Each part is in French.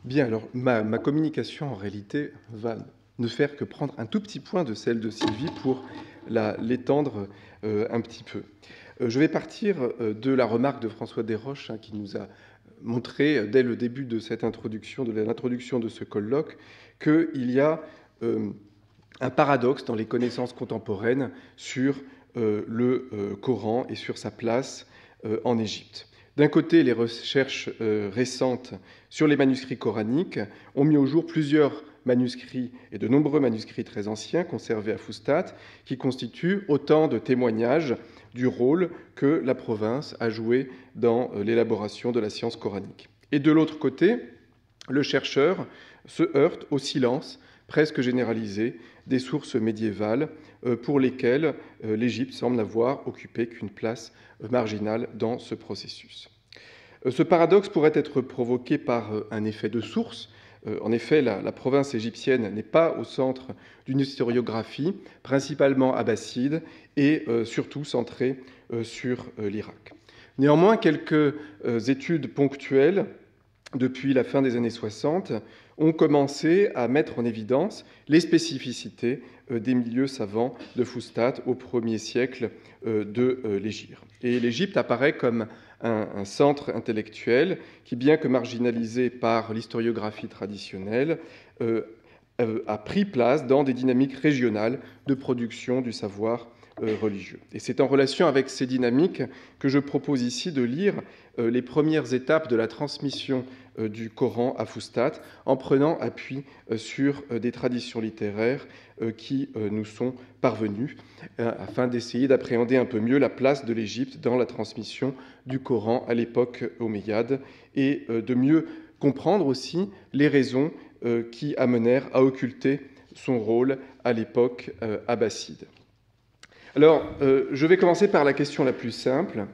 Bien, alors ma communication en réalité va ne faire que prendre un tout petit point de celle de Sylvie pour l'étendre un petit peu. Je vais partir de la remarque de François Desroches, hein, qui nous a montré dès le début de cette introduction, de l'introduction de ce colloque, qu'il y a un paradoxe dans les connaissances contemporaines sur le Coran et sur sa place en Égypte. D'un côté, les recherches récentes sur les manuscrits coraniques ont mis au jour plusieurs manuscrits et de nombreux manuscrits très anciens conservés à Fustat qui constituent autant de témoignages du rôle que la province a joué dans l'élaboration de la science coranique. Et de l'autre côté, le chercheur se heurte au silence presque généralisé des sources médiévales pour lesquelles l'Égypte semble n'avoir occupé qu'une place marginale dans ce processus. Ce paradoxe pourrait être provoqué par un effet de source. En effet, la province égyptienne n'est pas au centre d'une historiographie principalement abbasside et surtout centrée sur l'Irak. Néanmoins, quelques études ponctuelles depuis la fin des années 60, ont commencé à mettre en évidence les spécificités des milieux savants de Fustat au 1er siècle de l'Hégire. Et l'Égypte apparaît comme un centre intellectuel qui, bien que marginalisé par l'historiographie traditionnelle, a pris place dans des dynamiques régionales de production du savoir religieux. Et c'est en relation avec ces dynamiques que je propose ici de lire les premières étapes de la transmission du Coran à Fustat en prenant appui sur des traditions littéraires qui nous sont parvenues afin d'essayer d'appréhender un peu mieux la place de l'Égypte dans la transmission du Coran à l'époque omeyyade et de mieux comprendre aussi les raisons qui amenèrent à occulter son rôle à l'époque abbasside. Alors, je vais commencer par la question la plus simple.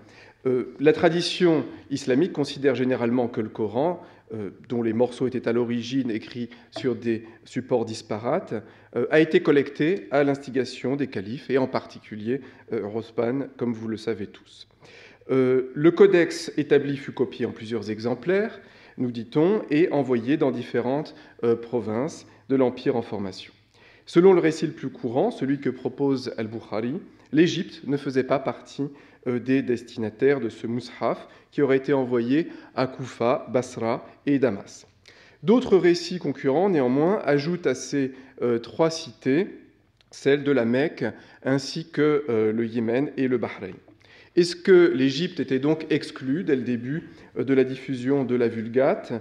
La tradition islamique considère généralement que le Coran, dont les morceaux étaient à l'origine écrits sur des supports disparates, a été collecté à l'instigation des califes, et en particulier Othman, comme vous le savez tous. Le codex établi fut copié en plusieurs exemplaires, nous dit-on, et envoyé dans différentes provinces de l'Empire en formation. Selon le récit le plus courant, celui que propose Al-Bukhari, l'Égypte ne faisait pas partie des destinataires de ce mushaf qui aurait été envoyé à Koufa, Basra et Damas. D'autres récits concurrents, néanmoins, ajoutent à ces trois cités celles de la Mecque ainsi que le Yémen et le Bahreïn. Est-ce que l'Égypte était donc exclue dès le début de la diffusion de la Vulgate ?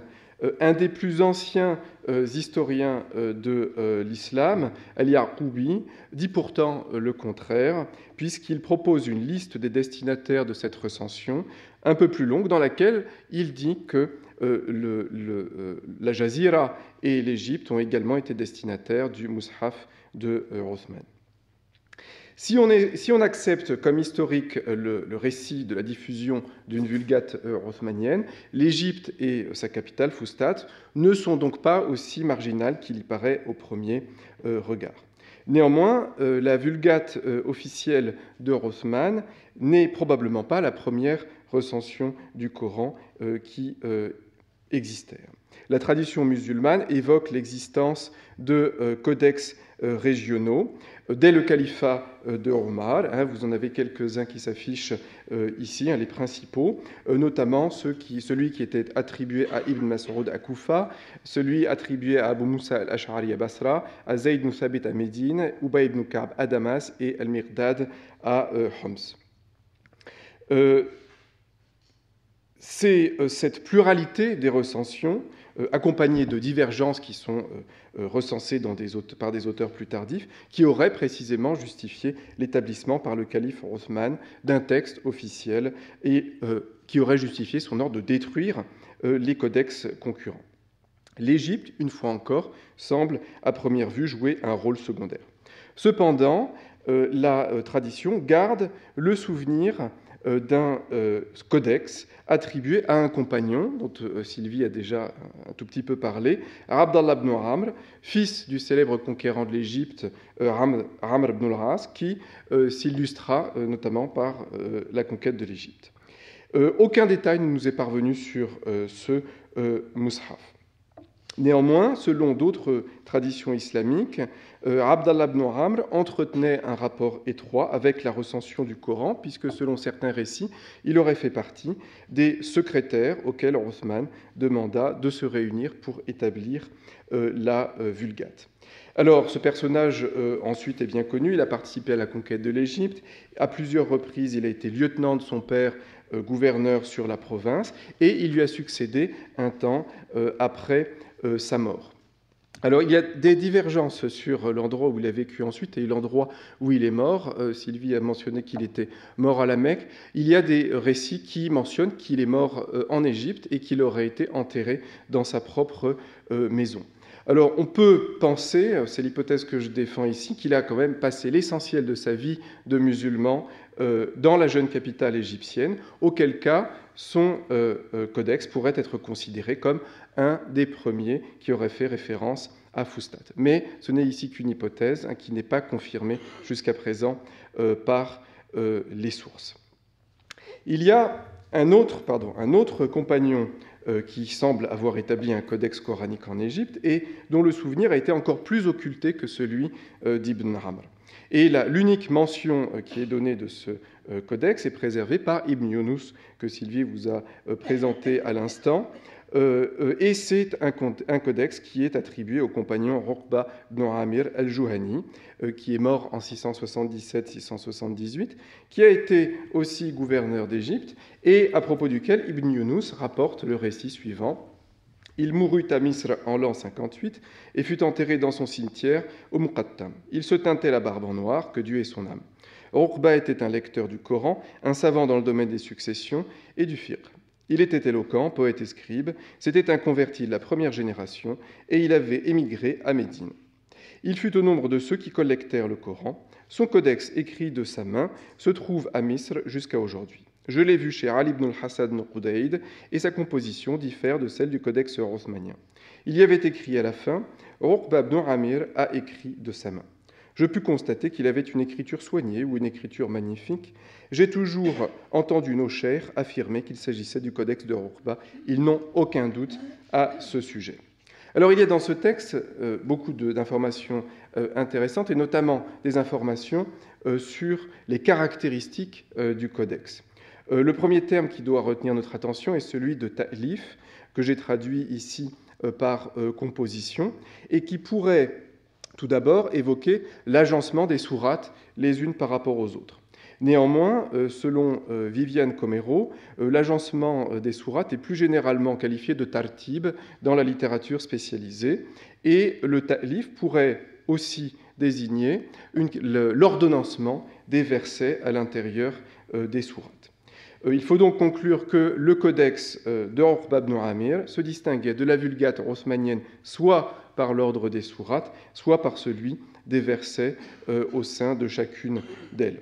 Un des plus anciens historiens de l'islam, Al-Yaqoubi, dit pourtant le contraire, puisqu'il propose une liste des destinataires de cette recension un peu plus longue, dans laquelle il dit que la Jazira et l'Égypte ont également été destinataires du Mushaf de Othman. Si on accepte comme historique le récit de la diffusion d'une Vulgate othmanienne, l'Égypte et sa capitale, Fustat, ne sont donc pas aussi marginales qu'il y paraît au premier regard. Néanmoins, la Vulgate officielle de Othman n'est probablement pas la première recension du Coran qui existait. La tradition musulmane évoque l'existence de codex régionaux. Dès le califat de Omar, vous en avez quelques-uns qui s'affichent ici, les principaux, notamment celui qui était attribué à Ibn Mas'ud à Koufa, celui attribué à Abu Musa al-Ash'ari à Basra, à Zayd ibn Thabit à Médine, Ubay ibn Ka'b à Damas et al-Mirdad à Homs. C'est cette pluralité des recensions, accompagnée de divergences qui sont recensées par des auteurs plus tardifs, qui aurait précisément justifié l'établissement par le calife Othman d'un texte officiel et qui aurait justifié son ordre de détruire les codex concurrents. L'Égypte, une fois encore, semble à première vue jouer un rôle secondaire. Cependant, la tradition garde le souvenir d'un codex attribué à un compagnon, dont Sylvie a déjà un tout petit peu parlé, Abdallah ibn Amr, fils du célèbre conquérant de l'Égypte, Amr ibn al-As, qui s'illustra notamment par la conquête de l'Égypte. Aucun détail ne nous est parvenu sur ce mushaf. Néanmoins, selon d'autres traditions islamiques, Abdallah ibn Amr entretenait un rapport étroit avec la recension du Coran, puisque selon certains récits, il aurait fait partie des secrétaires auxquels Othman demanda de se réunir pour établir la Vulgate. Alors, ce personnage, ensuite, est bien connu. Il a participé à la conquête de l'Égypte. À plusieurs reprises, il a été lieutenant de son père, gouverneur sur la province, et il lui a succédé un temps après sa mort. Alors, il y a des divergences sur l'endroit où il a vécu ensuite et l'endroit où il est mort. Sylvie a mentionné qu'il était mort à la Mecque. Il y a des récits qui mentionnent qu'il est mort en Égypte et qu'il aurait été enterré dans sa propre maison. Alors, on peut penser, c'est l'hypothèse que je défends ici, qu'il a quand même passé l'essentiel de sa vie de musulman dans la jeune capitale égyptienne, auquel cas son codex pourrait être considéré comme un des premiers qui aurait fait référence à Fustat. Mais ce n'est ici qu'une hypothèse qui n'est pas confirmée jusqu'à présent par les sources. Il y a un autre compagnon qui semble avoir établi un codex coranique en Égypte et dont le souvenir a été encore plus occulté que celui d'Ibn Amr. Et l'unique mention qui est donnée de ce codex est préservée par Ibn Yunus, que Sylvie vous a présenté à l'instant. Et c'est un codex qui est attribué au compagnon Uqba ibn Amir al-Juhani, qui est mort en 677-678, qui a été aussi gouverneur d'Égypte, et à propos duquel Ibn Yunus rapporte le récit suivant. Il mourut à Misr en l'an 58 et fut enterré dans son cimetière au Muqattam. Il se teintait la barbe en noir, que Dieu ait son âme. Uqba était un lecteur du Coran, un savant dans le domaine des successions et du fiqh. Il était éloquent, poète et scribe, c'était un converti de la première génération et il avait émigré à Médine. Il fut au nombre de ceux qui collectèrent le Coran. Son codex écrit de sa main se trouve à Misr jusqu'à aujourd'hui. Je l'ai vu chez Ali ibn al-Hasan al-Qudayd et sa composition diffère de celle du codex othmanien. Il y avait écrit à la fin « Uqba ibn Amir a écrit de sa main ». Je pus constater qu'il avait une écriture soignée ou une écriture magnifique. J'ai toujours entendu nos chers affirmer qu'il s'agissait du codex de Uqba. Ils n'ont aucun doute à ce sujet. Alors il y a dans ce texte beaucoup d'informations intéressantes, et notamment des informations sur les caractéristiques du codex. Le premier terme qui doit retenir notre attention est celui de ta'lif, que j'ai traduit ici par composition, et qui pourrait tout d'abord évoquer l'agencement des sourates les unes par rapport aux autres. Néanmoins, selon Viviane Comero, l'agencement des sourates est plus généralement qualifié de tartib dans la littérature spécialisée, et le ta'lif pourrait aussi désigner l'ordonnancement des versets à l'intérieur des sourates. Il faut donc conclure que le codex de Uqba ibn Amir se distinguait de la Vulgate othmanienne soit par l'ordre des sourates, soit par celui des versets au sein de chacune d'elles.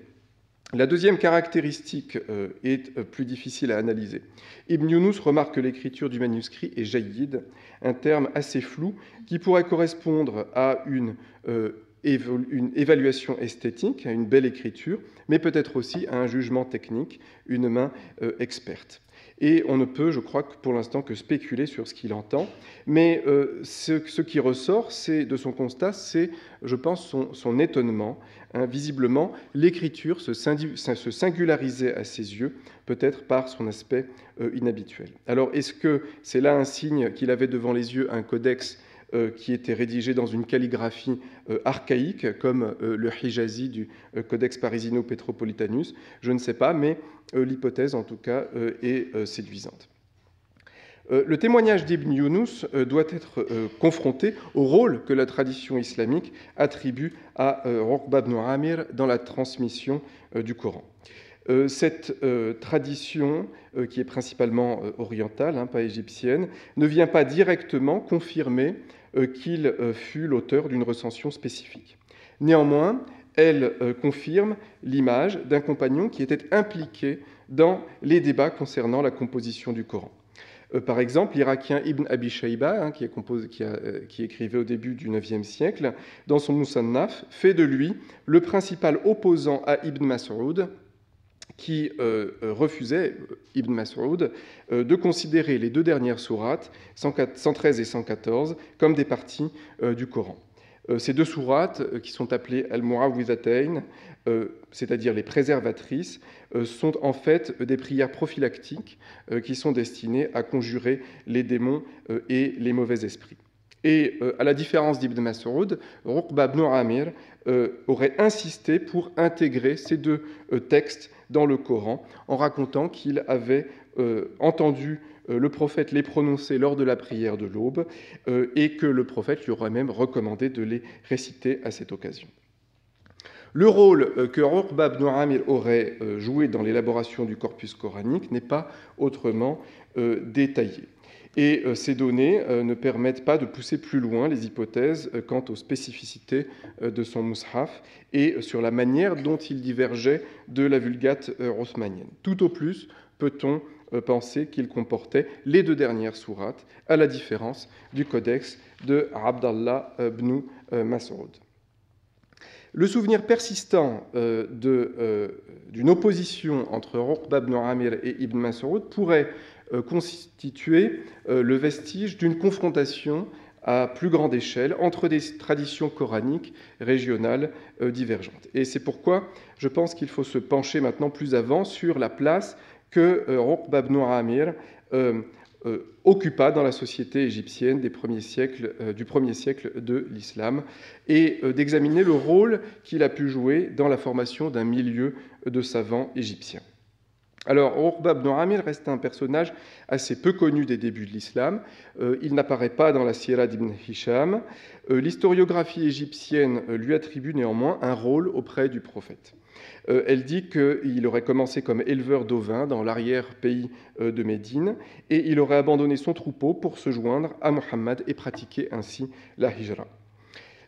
La deuxième caractéristique est plus difficile à analyser. Ibn Yunus remarque que l'écriture du manuscrit est jayyid, un terme assez flou qui pourrait correspondre à une évaluation esthétique, à une belle écriture, mais peut-être aussi à un jugement technique, une main experte. Et on ne peut, je crois, pour l'instant que spéculer sur ce qu'il entend, mais ce qui ressort de son constat, c'est, je pense, son étonnement. Visiblement, l'écriture se singularisait à ses yeux, peut-être par son aspect inhabituel. Alors, est-ce que c'est là un signe qu'il avait devant les yeux un codex qui était rédigé dans une calligraphie archaïque, comme le Hijazi du Codex Parisino-Petropolitanus? Je ne sais pas, mais l'hypothèse, en tout cas, est séduisante. Le témoignage d'Ibn Yunus doit être confronté au rôle que la tradition islamique attribue à Uqba ibn Amir dans la transmission du Coran. Cette tradition, qui est principalement orientale, pas égyptienne, ne vient pas directement confirmer qu'il fut l'auteur d'une recension spécifique. Néanmoins, elle confirme l'image d'un compagnon qui était impliqué dans les débats concernant la composition du Coran. Par exemple, l'Irakien Ibn Abi Shayba, qui écrivait au début du IXe siècle, dans son Musannaf, fait de lui le principal opposant à Ibn Mas'ud, qui refusait, Ibn Mas'ud, de considérer les deux dernières sourates, 113 et 114, comme des parties du Coran. Ces deux sourates, qui sont appelées Al-Mu'awwidhatayn, c'est-à-dire les préservatrices, sont en fait des prières prophylactiques qui sont destinées à conjurer les démons et les mauvais esprits. Et à la différence d'Ibn Mas'ud, Uqba ibn Amir aurait insisté pour intégrer ces deux textes dans le Coran, en racontant qu'il avait entendu le prophète les prononcer lors de la prière de l'aube et que le prophète lui aurait même recommandé de les réciter à cette occasion. Le rôle que Uqba ibn Amir aurait joué dans l'élaboration du corpus coranique n'est pas autrement détaillé. Et ces données ne permettent pas de pousser plus loin les hypothèses quant aux spécificités de son mushaf et sur la manière dont il divergeait de la Vulgate othmanienne. Tout au plus peut-on penser qu'il comportait les deux dernières sourates, à la différence du codex de Abdallah ibn Mas'ud. Le souvenir persistant d'une opposition entre Uqba ibn Amir et Ibn Mas'ud pourrait constituer le vestige d'une confrontation à plus grande échelle entre des traditions coraniques régionales divergentes. Et c'est pourquoi je pense qu'il faut se pencher maintenant plus avant sur la place que Uqba ibn Amir occupa dans la société égyptienne du premier siècle de l'islam et d'examiner le rôle qu'il a pu jouer dans la formation d'un milieu de savants égyptiens. Alors, Uqba ibn Amir reste un personnage assez peu connu des débuts de l'islam. Il n'apparaît pas dans la Sira d'Ibn Hisham. L'historiographie égyptienne lui attribue néanmoins un rôle auprès du prophète. Elle dit qu'il aurait commencé comme éleveur d'ovins dans l'arrière-pays de Médine et il aurait abandonné son troupeau pour se joindre à Muhammad et pratiquer ainsi la hijra.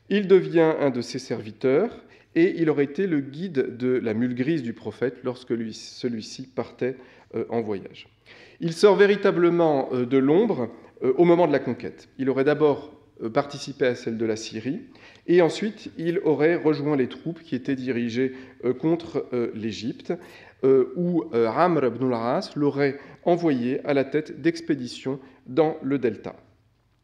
Il devient un de ses serviteurs et il aurait été le guide de la mule grise du prophète lorsque celui-ci partait en voyage. Il sort véritablement de l'ombre au moment de la conquête. Il aurait d'abord participé à celle de la Syrie, et ensuite il aurait rejoint les troupes qui étaient dirigées contre l'Égypte, où Amr ibn al-As l'aurait envoyé à la tête d'expéditions dans le delta.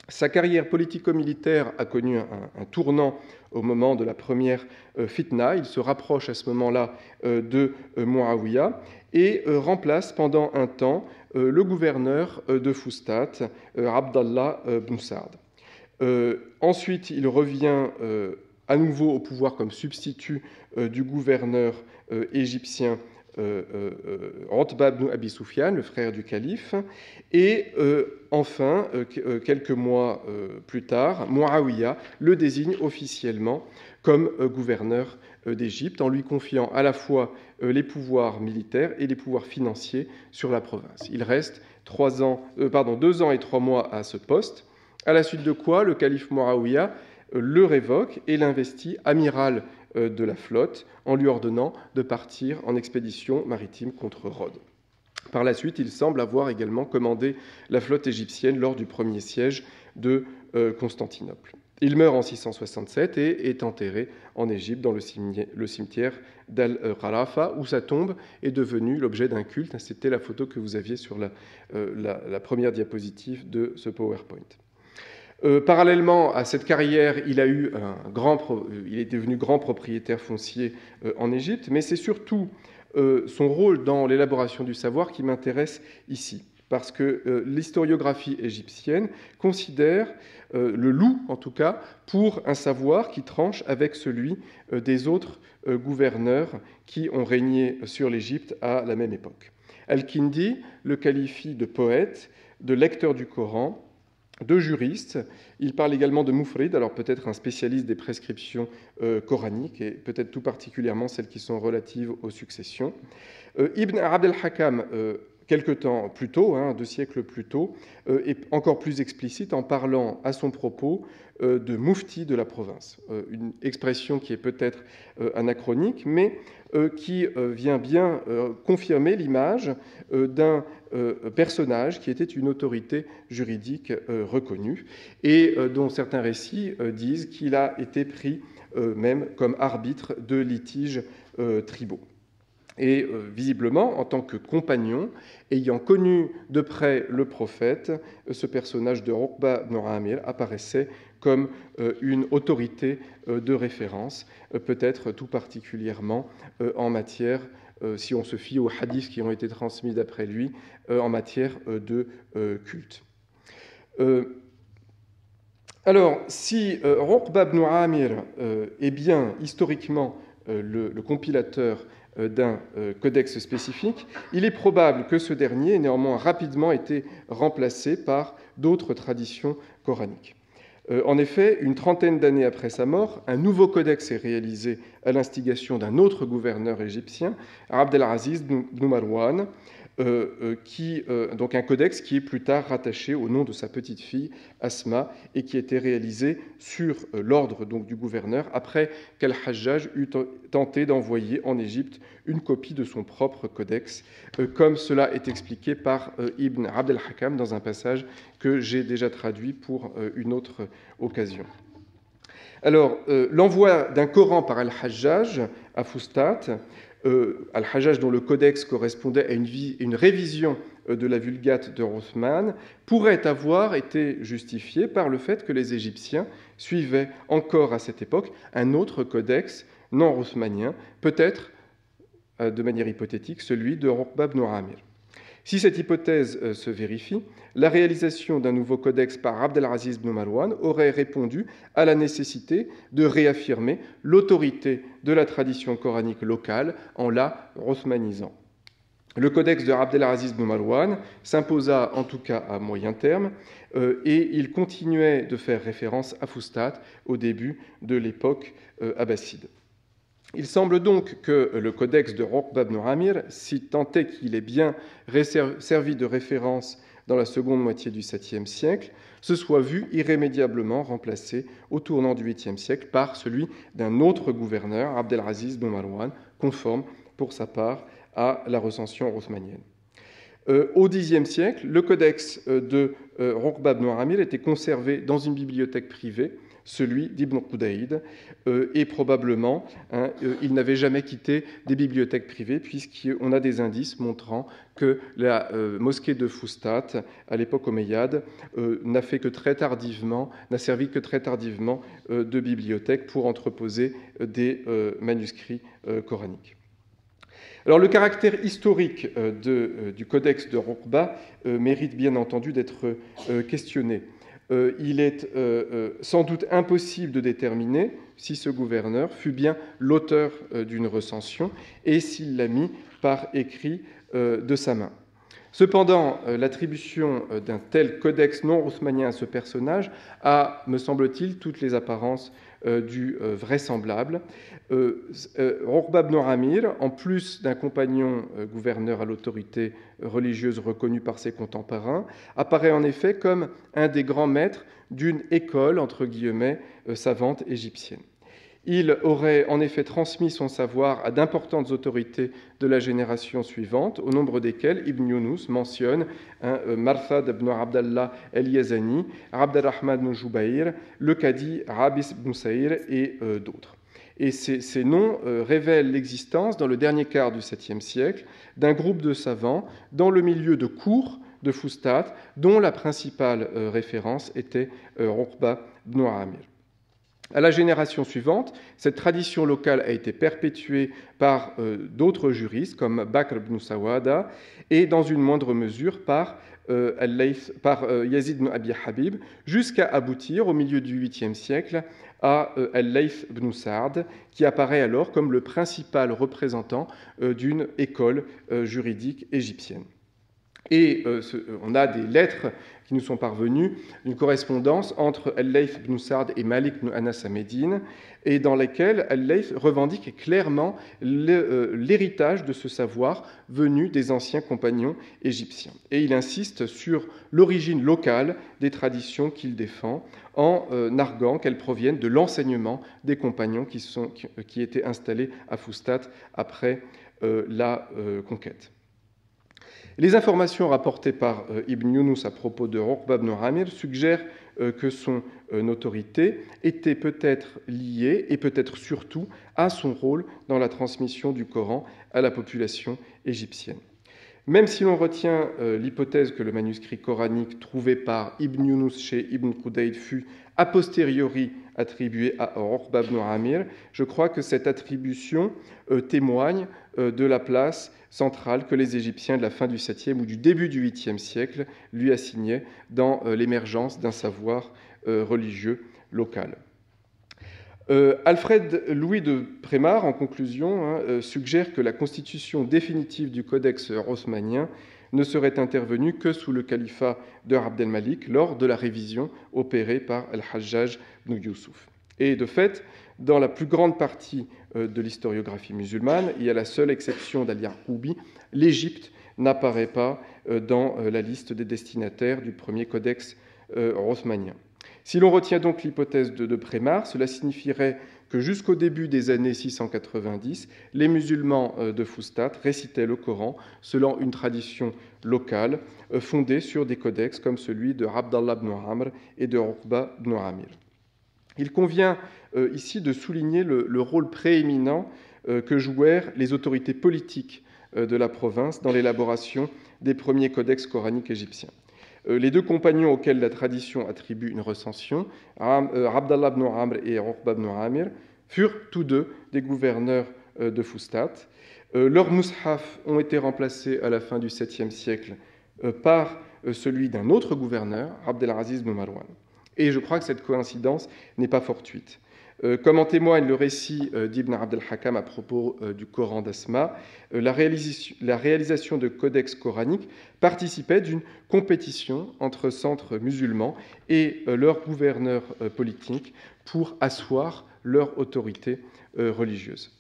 Sa carrière politico-militaire a connu un tournant au moment de la première fitna. Il se rapproche à ce moment-là de Muawiyah et remplace pendant un temps le gouverneur de Fustat, Abdallah ibn Sa'd. Ensuite, il revient à nouveau au pouvoir comme substitut du gouverneur égyptien Utba ibn Abi Sufyan, le frère du calife, et enfin, quelques mois plus tard, Muawiyah le désigne officiellement comme gouverneur d'Égypte, en lui confiant à la fois les pouvoirs militaires et les pouvoirs financiers sur la province. Il reste 2 ans et 3 mois à ce poste, à la suite de quoi le calife Muawiyah le révoque et l'investit amiral de la flotte en lui ordonnant de partir en expédition maritime contre Rhodes. Par la suite, il semble avoir également commandé la flotte égyptienne lors du premier siège de Constantinople. Il meurt en 667 et est enterré en Égypte dans le cimetière d'Al-Kharafa, où sa tombe est devenue l'objet d'un culte. C'était la photo que vous aviez sur la première diapositive de ce PowerPoint. Parallèlement à cette carrière, il est devenu grand propriétaire foncier en Égypte, mais c'est surtout son rôle dans l'élaboration du savoir qui m'intéresse ici, parce que l'historiographie égyptienne considère le loup, en tout cas, pour un savoir qui tranche avec celui des autres gouverneurs qui ont régné sur l'Égypte à la même époque. Al-Kindi le qualifie de poète, de lecteur du Coran, de juriste. Il parle également de Mufrid, alors peut-être un spécialiste des prescriptions coraniques, et peut-être tout particulièrement celles qui sont relatives aux successions. Ibn Abd al-Hakam, quelque temps plus tôt, 2 siècles plus tôt, est encore plus explicite en parlant à son propos de mufti de la province, une expression qui est peut-être anachronique, mais qui vient bien confirmer l'image d'un personnage qui était une autorité juridique reconnue et dont certains récits disent qu'il a été pris même comme arbitre de litiges tribaux. Et visiblement, en tant que compagnon, ayant connu de près le prophète, ce personnage de Uqba ibn Amir apparaissait comme une autorité de référence, peut-être tout particulièrement en matière, si on se fie aux hadiths qui ont été transmis d'après lui, en matière de culte. Alors, si Uqba ibn Amir est bien historiquement le compilateur d'un codex spécifique, il est probable que ce dernier ait néanmoins rapidement été remplacé par d'autres traditions coraniques. En effet, une trentaine d'années après sa mort, un nouveau codex est réalisé à l'instigation d'un autre gouverneur égyptien, Abd al-Aziz ibn Marwan, donc un codex qui est plus tard rattaché au nom de sa petite-fille Asma et qui a été réalisé sur l'ordre donc du gouverneur après qu'Al-Hajjaj eut tenté d'envoyer en Égypte une copie de son propre codex, comme cela est expliqué par Ibn Abd al-Hakam dans un passage que j'ai déjà traduit pour une autre occasion. Alors, l'envoi d'un Coran par Al-Hajjaj à Fustat, Al-Hajjaj dont le codex correspondait à une révision de la Vulgate de Rothman, pourrait avoir été justifié par le fait que les Égyptiens suivaient encore à cette époque un autre codex non rothmanien, peut-être de manière hypothétique celui de Uqba ibn Amir. Si cette hypothèse se vérifie, la réalisation d'un nouveau codex par Abd al-Aziz ibn Marwan aurait répondu à la nécessité de réaffirmer l'autorité de la tradition coranique locale en la rothmanisant. Le codex de Abd al-Aziz ibn Marwan s'imposa en tout cas à moyen terme et il continuait de faire référence à Fustat au début de l'époque abbasside. Il semble donc que le codex de Uqba ibn Amir, si tant est qu'il ait bien servi de référence dans la seconde moitié du 7e siècle, se soit vu irrémédiablement remplacé au tournant du 8e siècle par celui d'un autre gouverneur, Abd al-Aziz ibn Marwan, conforme pour sa part à la recension othmanienne. Au Xe siècle, le codex de Uqba ibn Amir était conservé dans une bibliothèque privée, celui d'Ibn Qudayd, et probablement il n'avait jamais quitté des bibliothèques privées, puisqu'on a des indices montrant que la mosquée de Fustat, à l'époque omeyyade, n'a servi que très tardivement de bibliothèque pour entreposer des manuscrits coraniques. Alors, le caractère historique du codex de Uqba mérite bien entendu d'être questionné. Il est sans doute impossible de déterminer si ce gouverneur fut bien l'auteur d'une recension et s'il l'a mis par écrit de sa main. Cependant, l'attribution d'un tel codex non othmanien à ce personnage a, me semble-t-il, toutes les apparences du vraisemblable. Uqba ibn Amir, en plus d'un compagnon gouverneur à l'autorité religieuse reconnue par ses contemporains, apparaît en effet comme un des grands maîtres d'une école, entre guillemets, savante égyptienne. Il aurait en effet transmis son savoir à d'importantes autorités de la génération suivante, au nombre desquelles Ibn Yunus mentionne Marthad ibn Abdallah el-Yazani, Abd al-Rahman ibn Jubayr, le Qadi Rabis ibn Saïr et d'autres. Et ces noms révèlent l'existence, dans le dernier quart du 7e siècle, d'un groupe de savants dans le milieu de cours de Fustat, dont la principale référence était Uqba ibn Amir. À la génération suivante, cette tradition locale a été perpétuée par d'autres juristes comme Bakr ibn Sawada et dans une moindre mesure par Yazid ibn Abi Habib, jusqu'à aboutir au milieu du 8e siècle à Al-Layth ibn Sa'd, qui apparaît alors comme le principal représentant d'une école juridique égyptienne. Et on a des lettres qui nous sont parvenues, une correspondance entre Al-Layth ibn Sa'd et Malik ibn Anas à Médine, et dans lesquelles Al-Layth revendique clairement l'héritage de ce savoir venu des anciens compagnons égyptiens. Et il insiste sur l'origine locale des traditions qu'il défend, en arguant qu'elles proviennent de l'enseignement des compagnons qui étaient installés à Fustat après la conquête. Les informations rapportées par Ibn Yunus à propos de Uqba ibn Amir suggèrent que son autorité était peut-être liée, et peut-être surtout, à son rôle dans la transmission du Coran à la population égyptienne. Même si l'on retient l'hypothèse que le manuscrit coranique trouvé par Ibn Yunus chez Ibn Qudayd fut a posteriori attribué à Uqba ibn Amir, je crois que cette attribution témoigne de la place centrale que les Égyptiens de la fin du 7e ou du début du 8e siècle lui assignaient dans l'émergence d'un savoir religieux local. Alfred Louis de Prémar, en conclusion, suggère que la constitution définitive du codex haussmannien ne serait intervenue que sous le califat de Abd el-Malik lors de la révision opérée par Al-Hajjaj ibn Youssouf. Et de fait, dans la plus grande partie de l'historiographie musulmane, et à la seule exception d'Al-Yarqoubi, l'Égypte n'apparaît pas dans la liste des destinataires du premier codex haussmannien. Si l'on retient donc l'hypothèse de Prémar, cela signifierait que jusqu'au début des années 690, les musulmans de Fustat récitaient le Coran selon une tradition locale fondée sur des codex comme celui de Abdallah ibn Amr et de Uqba ibn Amir. Il convient ici de souligner le rôle prééminent que jouèrent les autorités politiques de la province dans l'élaboration des premiers codex coraniques égyptiens. Les deux compagnons auxquels la tradition attribue une recension, Abdallah ibn Amr et Uqba ibn Amir, furent tous deux des gouverneurs de Fustat. Leurs mushaf ont été remplacés à la fin du 7e siècle par celui d'un autre gouverneur, Abdelaziz ibn Marwan. Et je crois que cette coïncidence n'est pas fortuite. Comme en témoigne le récit d'Ibn Abd al-Hakam à propos du Coran d'Asma, la réalisation de codex coraniques participait d'une compétition entre centres musulmans et leurs gouverneurs politiques pour asseoir leur autorité religieuse.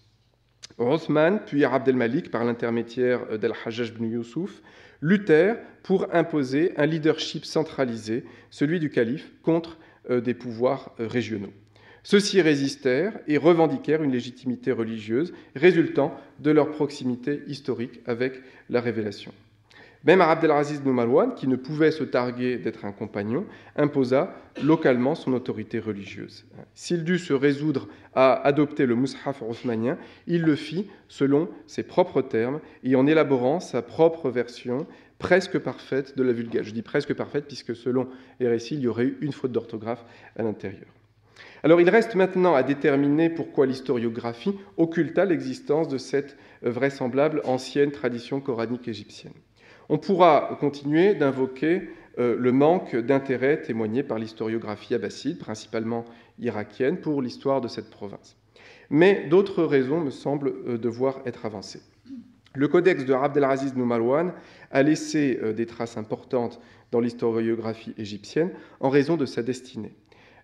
Othman, puis Abd el-Malik, par l'intermédiaire d'Al-Hajjaj ibn Youssouf, luttèrent pour imposer un leadership centralisé, celui du calife, contre des pouvoirs régionaux. Ceux-ci résistèrent et revendiquèrent une légitimité religieuse résultant de leur proximité historique avec la révélation. Même Abdelaziz ibn Marwan, qui ne pouvait se targuer d'être un compagnon, imposa localement son autorité religieuse. S'il dut se résoudre à adopter le mushaf othmanien, il le fit selon ses propres termes et en élaborant sa propre version presque parfaite de la Vulgate. Je dis presque parfaite puisque selon les récits, il y aurait eu une faute d'orthographe à l'intérieur. Alors il reste maintenant à déterminer pourquoi l'historiographie occulta l'existence de cette vraisemblable ancienne tradition coranique égyptienne. On pourra continuer d'invoquer le manque d'intérêt témoigné par l'historiographie abbasside, principalement irakienne, pour l'histoire de cette province. Mais d'autres raisons me semblent devoir être avancées. Le codex de Abdelaziz ibn Marwan a laissé des traces importantes dans l'historiographie égyptienne en raison de sa destinée.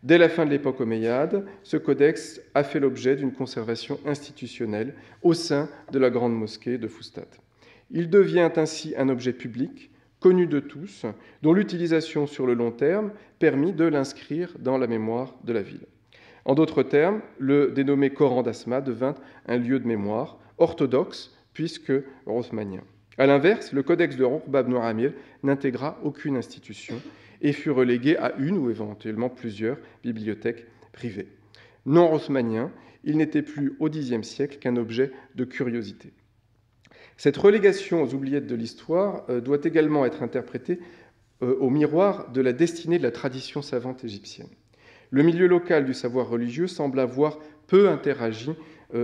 Dès la fin de l'époque omeyyade, ce codex a fait l'objet d'une conservation institutionnelle au sein de la grande mosquée de Fustat. Il devient ainsi un objet public, connu de tous, dont l'utilisation sur le long terme permit de l'inscrire dans la mémoire de la ville. En d'autres termes, le dénommé Coran d'Asma devint un lieu de mémoire orthodoxe puisque othmanien. A l'inverse, le codex de Uqba ibn Amir n'intégra aucune institution et fut relégué à une ou éventuellement plusieurs bibliothèques privées. Non othmanien, il n'était plus au Xe siècle qu'un objet de curiosité. Cette relégation aux oubliettes de l'histoire doit également être interprétée au miroir de la destinée de la tradition savante égyptienne. Le milieu local du savoir religieux semble avoir peu interagi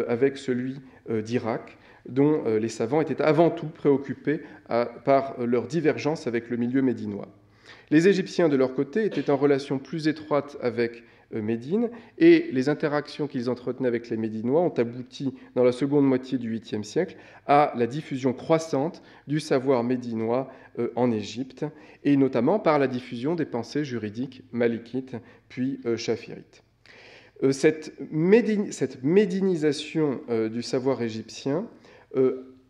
avec celui d'Irak, dont les savants étaient avant tout préoccupés par leur divergence avec le milieu médinois. Les Égyptiens, de leur côté, étaient en relation plus étroite avec Médine, et les interactions qu'ils entretenaient avec les Médinois ont abouti, dans la seconde moitié du 8e siècle, à la diffusion croissante du savoir médinois en Égypte, et notamment par la diffusion des pensées juridiques malikites puis chafirites. Cette médinisation du savoir égyptien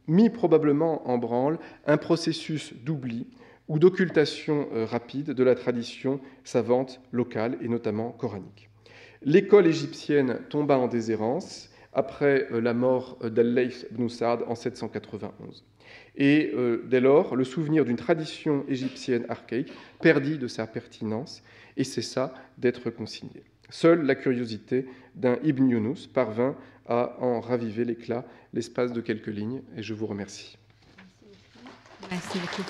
mit probablement en branle un processus d'oubli ou d'occultation rapide de la tradition savante locale et notamment coranique. L'école égyptienne tomba en déshérence après la mort d'Al-Layth ibn Sa'd en 791. Et dès lors, le souvenir d'une tradition égyptienne archaïque perdit de sa pertinence et cessa d'être consigné. Seule la curiosité d'un Ibn Yunus parvint à en raviver l'éclat l'espace de quelques lignes, et je vous remercie. Merci beaucoup.